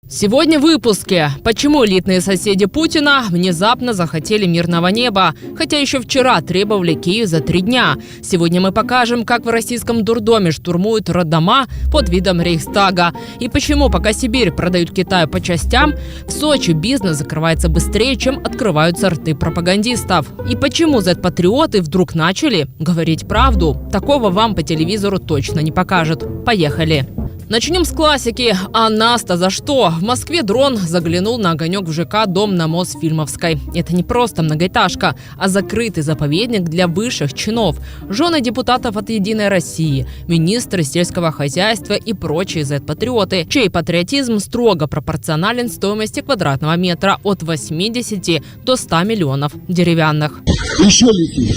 Сегодня в выпуске. Почему элитные соседи Путина внезапно захотели мирного неба, хотя еще вчера требовали Киев за 3 дня. Сегодня мы покажем, как в российском дурдоме штурмуют роддома под видом Рейхстага. И почему, пока Сибирь продают Китаю по частям, в Сочи бизнес закрывается быстрее, чем открываются рты пропагандистов. И почему Z-патриоты вдруг начали говорить правду. Такого вам по телевизору точно не покажут. Поехали. Начнем с классики. А нас-то за что? В Москве дрон заглянул на огонек в ЖК «Дом на Мосфильмовской». Это не просто многоэтажка, а закрытый заповедник для высших чинов. Жены депутатов от «Единой России», министры сельского хозяйства и прочие Z-патриоты, чей патриотизм строго пропорционален стоимости квадратного метра от 80 до 100 миллионов деревянных. Еще лети.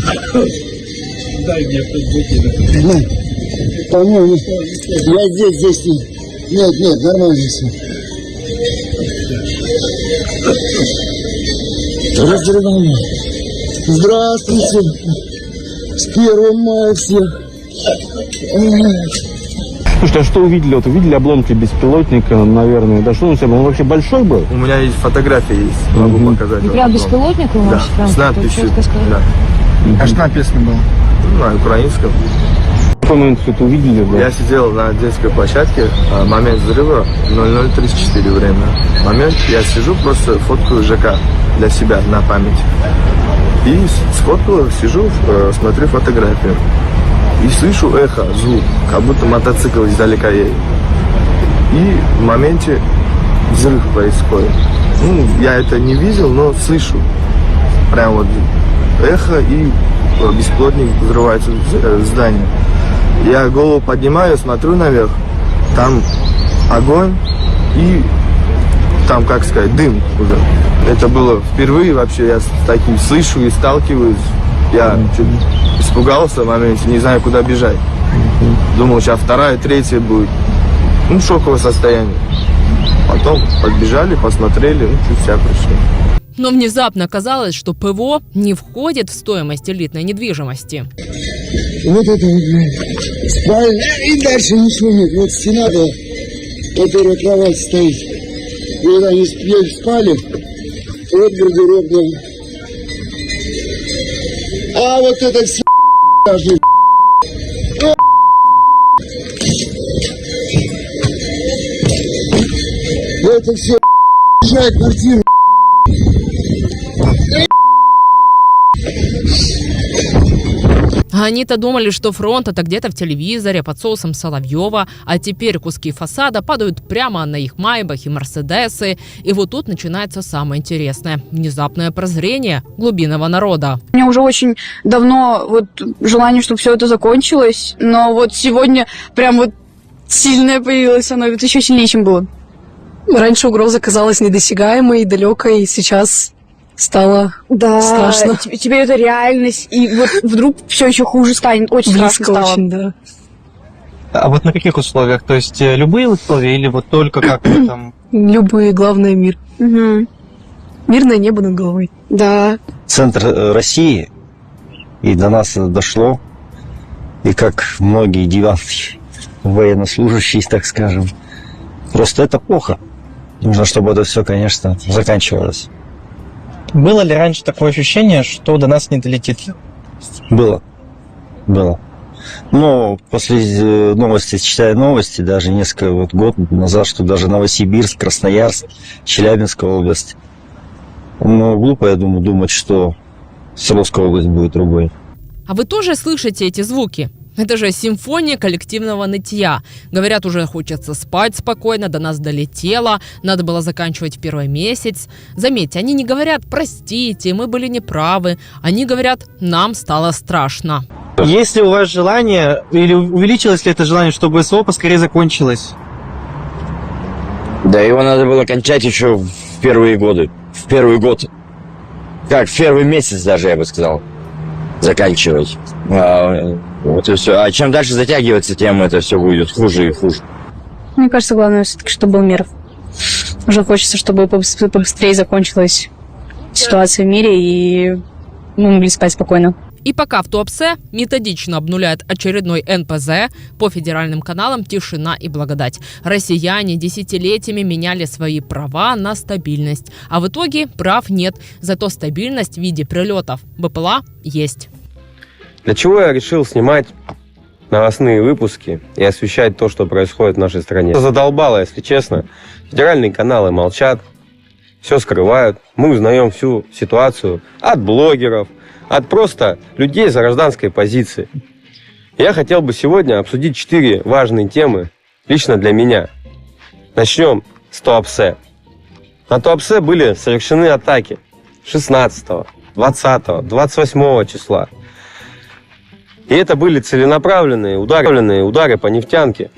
Дай мне тут. По-моему, я здесь. Нет, нормально все. Разрываем. Здравствуйте. С 1 мая всех. Слушайте, а что увидели? Вот увидели обломки беспилотника, наверное. Да что он себе? Он вообще большой был? У меня есть фотографии, есть. Могу показать. Прям беспилотник у вас? Да, с надписью. Да. А что написано было? На украинском. В какой момент все это увидели? Да? Я сидел на детской площадке, момент взрыва 00:34 время. Момент, я сижу, просто фоткаю ЖК для себя на память. И сфоткал, сижу, смотрю фотографию. И слышу эхо, звук, как будто мотоцикл издалека едет. И в моменте взрыв происходит. Я это не видел, но слышу. Прям вот эхо, и беспилотник взрывается в здание. Я голову поднимаю, смотрю наверх, там огонь и там, как сказать, дым уже. Это было впервые вообще, я с таким слышу и сталкиваюсь. Я чуть испугался в моменте, не знаю, куда бежать. Думал, сейчас 2-я, 3-я будет. Шоковое состояние. Потом подбежали, посмотрели, чуть в себя пришли. Но внезапно оказалось, что ПВО не входит в стоимость элитной недвижимости. Вот это вот, спальня, и дальше ничего нет. Вот стена была, которая кровать стоит. Вот они спали, вот гардеробная. А вот это все даже. Это все квартира. Они-то думали, что фронт – это где-то в телевизоре под соусом Соловьева, а теперь куски фасада падают прямо на их майбах и мерседесы. И вот тут начинается самое интересное – внезапное прозрение глубинного народа. У меня уже очень давно желание, чтобы все это закончилось, но вот сегодня прям сильное появилось оно, это еще сильнее, чем было. Раньше угроза казалась недосягаемой, далекой, сейчас стало страшно. Теперь это реальность, и вдруг все еще хуже станет, очень близко страшно стало. очень, да. А на каких условиях? То есть любые условия или только как-то там? Любые, главное мир. Угу. Мирное небо над головой. Да. Центр России, и до нас это дошло, и как многие девятки военнослужащие, так скажем, просто это плохо. Нужно, чтобы это все, конечно, заканчивалось. Было ли раньше такое ощущение, что до нас не долетит? Было. Но после новости, читая новости, даже несколько год назад, что даже Новосибирск, Красноярск, Челябинская область. Но глупо, я думаю, думать, что Свердловская область будет другой. А вы тоже слышите эти звуки? Это же симфония коллективного нытья. Говорят, уже хочется спать спокойно, до нас долетело, надо было заканчивать в 1 месяц. Заметьте, они не говорят «простите, мы были неправы», они говорят «нам стало страшно». Есть ли у вас желание, или увеличилось ли это желание, чтобы СВО поскорее закончилось? Да его надо было кончать еще в первые годы. В первый год. Как, в первый месяц даже, я бы сказал. Заканчивать. Вот и все. А чем дальше затягивается, тем это все будет хуже и хуже. Мне кажется, главное все-таки, чтобы был мир. Уже хочется, чтобы побыстрее закончилась ситуация в мире, и мы могли спать спокойно. И пока в Туапсе методично обнуляют очередной НПЗ, по федеральным каналам тишина и благодать. Россияне десятилетиями меняли свои права на стабильность. А в итоге прав нет. Зато стабильность в виде прилетов БПЛА есть. Для чего я решил снимать новостные выпуски и освещать то, что происходит в нашей стране? Задолбало, если честно. Федеральные каналы молчат, все скрывают. Мы узнаем всю ситуацию от блогеров, от просто людей за гражданской позиции. Я хотел бы сегодня обсудить 4 важные темы лично для меня. Начнем с Туапсе. На Туапсе были совершены атаки 16, 20, 28 числа. И это были целенаправленные удары по нефтянке.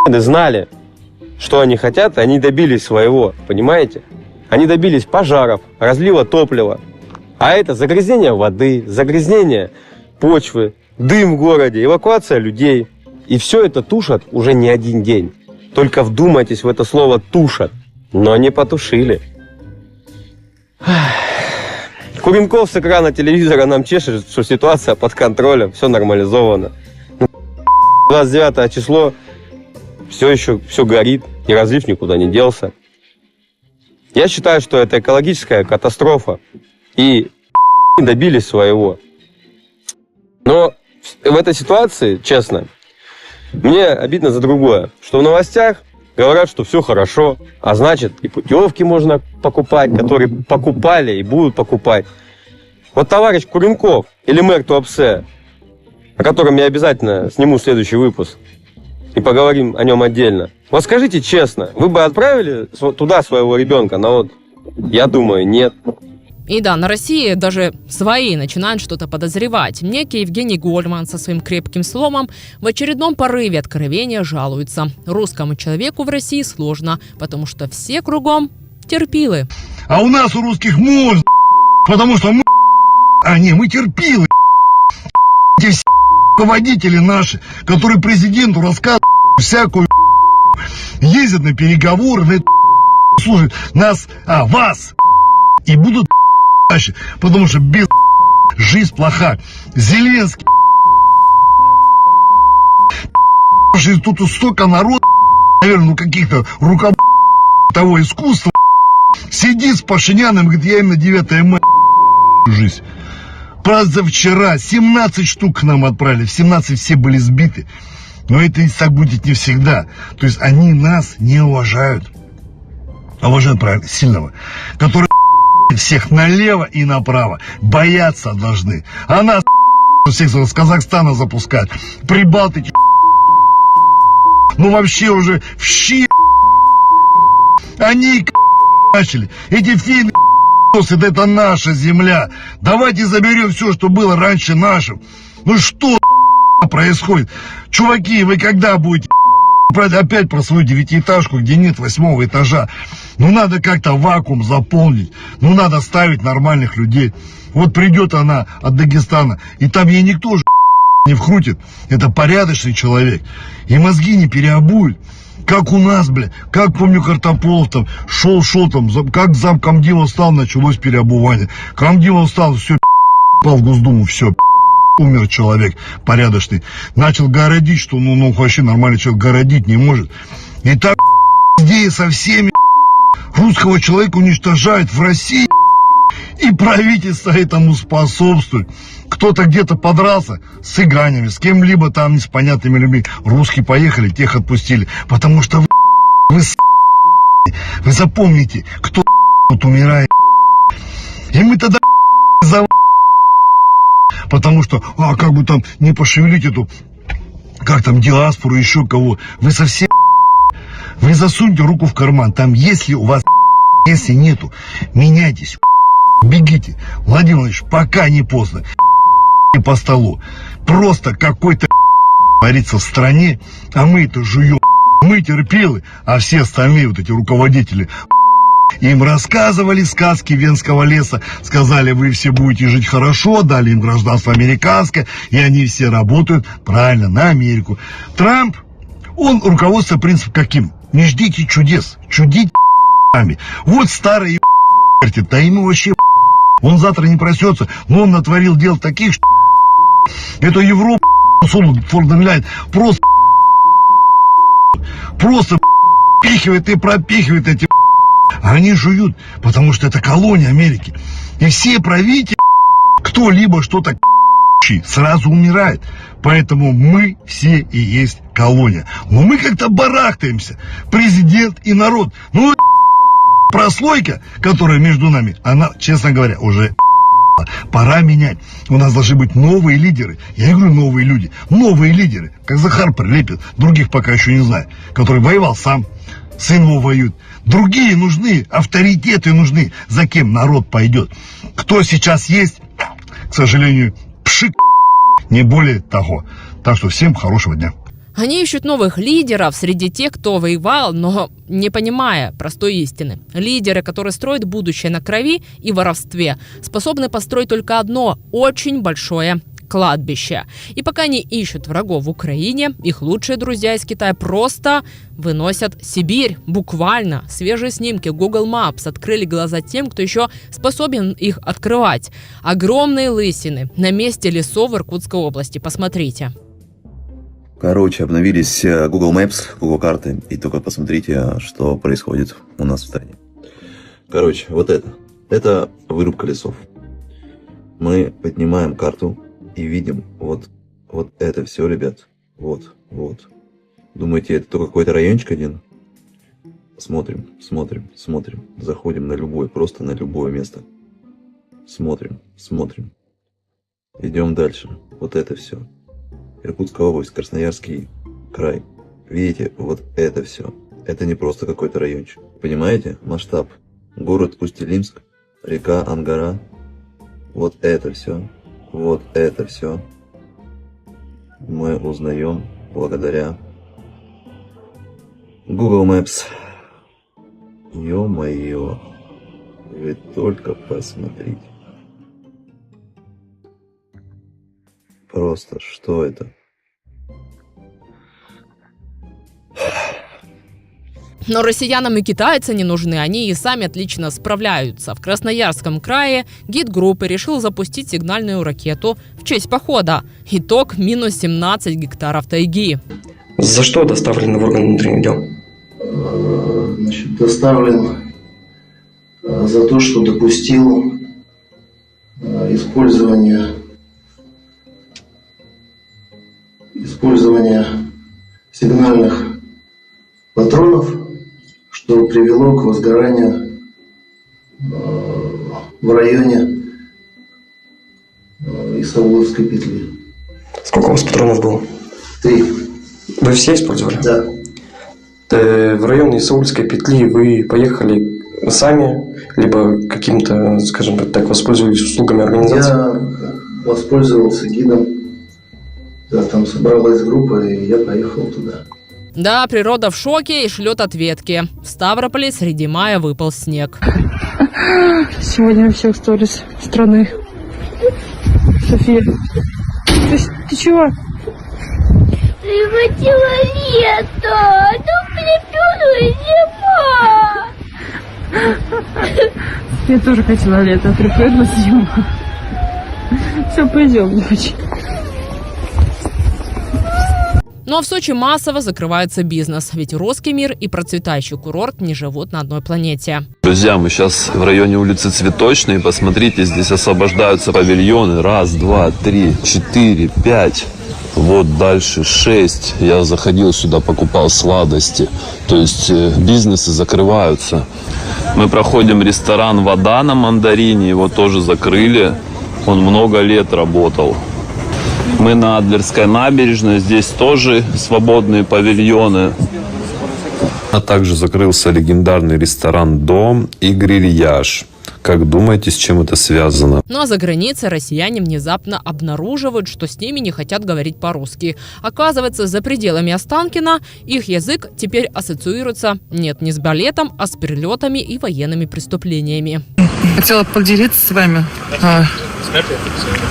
Знали, что они хотят, и они добились своего, понимаете? Они добились пожаров, разлива топлива. А это загрязнение воды, загрязнение почвы, дым в городе, эвакуация людей. И все это тушат уже не один день. Только вдумайтесь в это слово «тушат». Но не потушили. Куренков с экрана телевизора нам чешет, что ситуация под контролем, все нормализовано. 29 число, все горит, и разлив никуда не делся. Я считаю, что это экологическая катастрофа, и добились своего. Но в этой ситуации, честно, мне обидно за другое, что в новостях говорят, что все хорошо, а значит и путевки можно покупать, которые покупали и будут покупать. Вот товарищ Куренков или мэр Туапсе, о котором я обязательно сниму следующий выпуск и поговорим о нем отдельно. Вот скажите честно, вы бы отправили туда своего ребенка? Но вот я думаю, нет. И да, на России даже свои начинают что-то подозревать. Некий Евгений Гольман со своим крепким сломом в очередном порыве откровения жалуется. Русскому человеку в России сложно, потому что все кругом терпилы. А у нас, у русских, можно, потому что мы, мы терпилы. Эти все водители наши, которые президенту рассказывают всякую, ездят на переговоры, слушают нас, вас, и будут дальше, потому что без жизнь плоха. Зеленский, тут столько народа, наверное, каких-то руков того искусства, сидит с Пашиняном, говорит, я им на 9 мая жизнь. Правда, вчера 17 штук к нам отправили, в 17 все были сбиты. Но это так будет не всегда. То есть они нас не уважают. А уважают, правильно, сильного, который всех налево и направо. Бояться должны. А нас всех с Казахстана запускают. Прибалтики. Ну вообще уже в щи. Они начали. Эти финны, это наша земля. Давайте заберем все, что было раньше нашим. Ну что происходит? Чуваки, вы когда будете опять про свою 9-этажку, где нет 8-го этажа? Ну надо как-то вакуум заполнить. Ну надо ставить нормальных людей. Вот придет она от Дагестана, и там ей никто же не вкрутит. Это порядочный человек. И мозги не переобуют. Как у нас, как помню, Картополов там шел там, как замкомдива стал, началось переобувание. Комдива стал, все, попал в Госдуму, все, умер человек порядочный. Начал городить, что ну вообще нормальный человек городить не может. И так идеи со всеми русского человека уничтожают в России. И правительство этому способствует. Кто-то где-то подрался с цыганами, с кем-либо там, с понятными людьми. Русские поехали, тех отпустили. Потому что вы запомните, кто тут умирает. И мы тогда потому что, как бы там не пошевелить эту, как там, диаспору, еще кого. Вы совсем, вы засуньте руку в карман. Там, если у вас, если нету, меняйтесь. Бегите, Владимир Владимирович, пока не поздно. По столу. Просто какой-то творится в стране, а мы это жуем. Мы терпелы, а все остальные вот эти руководители им рассказывали сказки Венского леса, сказали, вы все будете жить хорошо, дали им гражданство американское, и они все работают правильно на Америку. Трамп, он руководствуется принципом каким? Не ждите чудес, чудите сами. Вот старый да ему вообще он завтра не проснется, но он натворил дел таких, эту Европу оформляет просто пихивает и пропихивает эти. Они жуют, потому что это колония Америки. И все правители, кто-либо что-то сразу умирает. Поэтому мы все и есть колония. Но мы как-то барахтаемся. Президент и народ. Ну, прослойка, которая между нами, она, честно говоря, уже пора менять. У нас должны быть новые лидеры. Я говорю, новые люди. Новые лидеры. Как Захар Прилепин. Других пока еще не знаю. Который воевал сам. Сын его воюет. Другие нужны. Авторитеты нужны. За кем народ пойдет. Кто сейчас есть, к сожалению, пшик. Не более того. Так что всем хорошего дня. Они ищут новых лидеров среди тех, кто воевал, но не понимая простой истины. Лидеры, которые строят будущее на крови и воровстве, способны построить только одно очень большое кладбище. И пока они ищут врагов в Украине, их лучшие друзья из Китая просто выносят Сибирь. Буквально. Свежие снимки Google Maps открыли глаза тем, кто еще способен их открывать. Огромные лысины на месте лесов в Иркутской области. Посмотрите. Короче, обновились Google Maps, Google карты, и только посмотрите, что происходит у нас в стране. Короче, вот это вырубка лесов. Мы поднимаем карту и видим вот это все, ребят. Вот. Думаете, это только какой-то райончик один? Смотрим. Заходим на любое, просто на любое место. Смотрим. Идем дальше. Вот это все. Иркутская область, Красноярский край. Видите, вот это все. Это не просто какой-то райончик. Понимаете? Масштаб. Город Усть-Илимск, река Ангара. Вот это все. Мы узнаем благодаря Google Maps. Ё-моё. Вы только посмотрите. Просто что это? Но россиянам и китайцы не нужны, они и сами отлично справляются. В Красноярском крае гид группы решил запустить сигнальную ракету в честь похода. Итог – минус 17 гектаров тайги. За что доставлен в органы внутренних дел? Значит, доставлен за то, что допустил использование сигнальных патронов, что привело к возгоранию в районе Исауловской петли. Сколько у вас патронов было? 3. Вы все использовали? Да. В район Исаульской петли вы поехали сами, либо каким-то, скажем так, воспользовались услугами организации? Я воспользовался гидом. Да, там собралась группа, и я поехал туда. Да, природа в шоке и шлет ответки. В Ставрополе среди мая выпал снег. Сегодня вообще сторис страны. София, ты чего? Превратила лето, зима. Я тоже хотела лето, а припрыгнула зима. Все, пойдем, дочь. Ну а в Сочи массово закрывается бизнес, ведь русский мир и процветающий курорт не живут на одной планете. Друзья, мы сейчас в районе улицы Цветочной. Посмотрите, здесь освобождаются павильоны. 1, 2, 3, 4, 5. Вот дальше 6. Я заходил сюда, покупал сладости. То есть бизнесы закрываются. Мы проходим ресторан «Вода» на Мандарине. Его тоже закрыли. Он много лет работал. Мы на Адлерской набережной. Здесь тоже свободные павильоны. А также закрылся легендарный ресторан «Дом» и «Грильяж». Как думаете, с чем это связано? Ну а за границей россияне внезапно обнаруживают, что с ними не хотят говорить по-русски. Оказывается, за пределами Останкина их язык теперь ассоциируется нет не с балетом, а с перелетами и военными преступлениями. Хотела поделиться с вами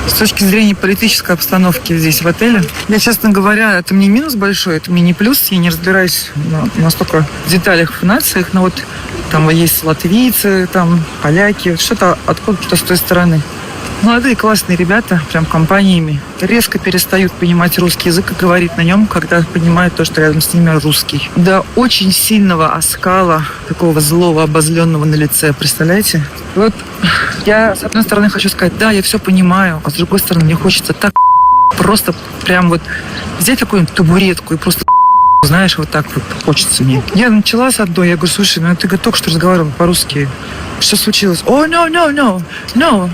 с точки зрения политической обстановки здесь в отеле. Я, честно говоря, это мне минус большой, это мне не плюс. Я не разбираюсь настолько в деталях, в нациях, но вот там есть латвийцы, там поляки, что-то откуда-то с той стороны. Молодые классные ребята, прям компаниями, резко перестают понимать русский язык и говорить на нем, когда понимают то, что рядом с ними русский. До очень сильного оскала, такого злого, обозленного на лице, представляете? Вот я, с одной стороны, хочу сказать, да, я все понимаю, а с другой стороны, мне хочется так просто прям вот взять какую-нибудь табуретку и просто, знаешь, вот так вот хочется мне. Я начала с одной, я говорю, слушай, ну ты только что разговаривал по-русски. Что случилось? Oh, no,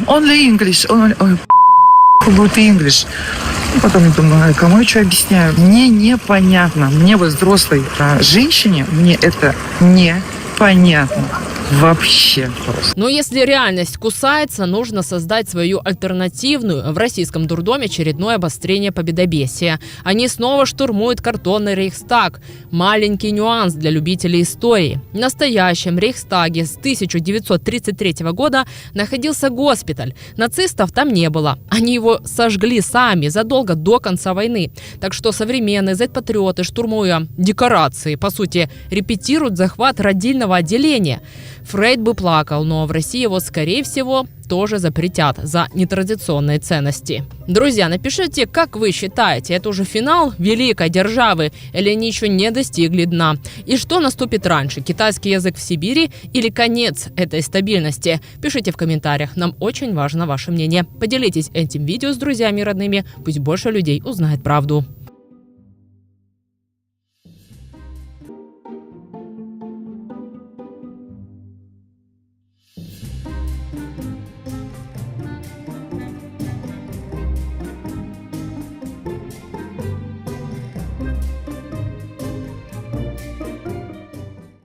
only English. Ой, будет English. И потом я думаю, кому я что объясняю? Мне непонятно. Мне вот взрослой женщине, мне это непонятно. Вообще просто. Но если реальность кусается, нужно создать свою альтернативную. В российском дурдоме очередное обострение победобесия. Они снова штурмуют картонный Рейхстаг. Маленький нюанс для любителей истории. В настоящем Рейхстаге с 1933 года находился госпиталь. Нацистов там не было. Они его сожгли сами задолго до конца войны. Так что современные зет-патриоты, штурмуя декорации, по сути, репетируют захват родильного отделения. Фрейд бы плакал, но в России его, скорее всего, тоже запретят за нетрадиционные ценности. Друзья, напишите, как вы считаете, это уже финал великой державы или они еще не достигли дна? И что наступит раньше, китайский язык в Сибири или конец этой стабильности? Пишите в комментариях, нам очень важно ваше мнение. Поделитесь этим видео с друзьями и родными, пусть больше людей узнает правду.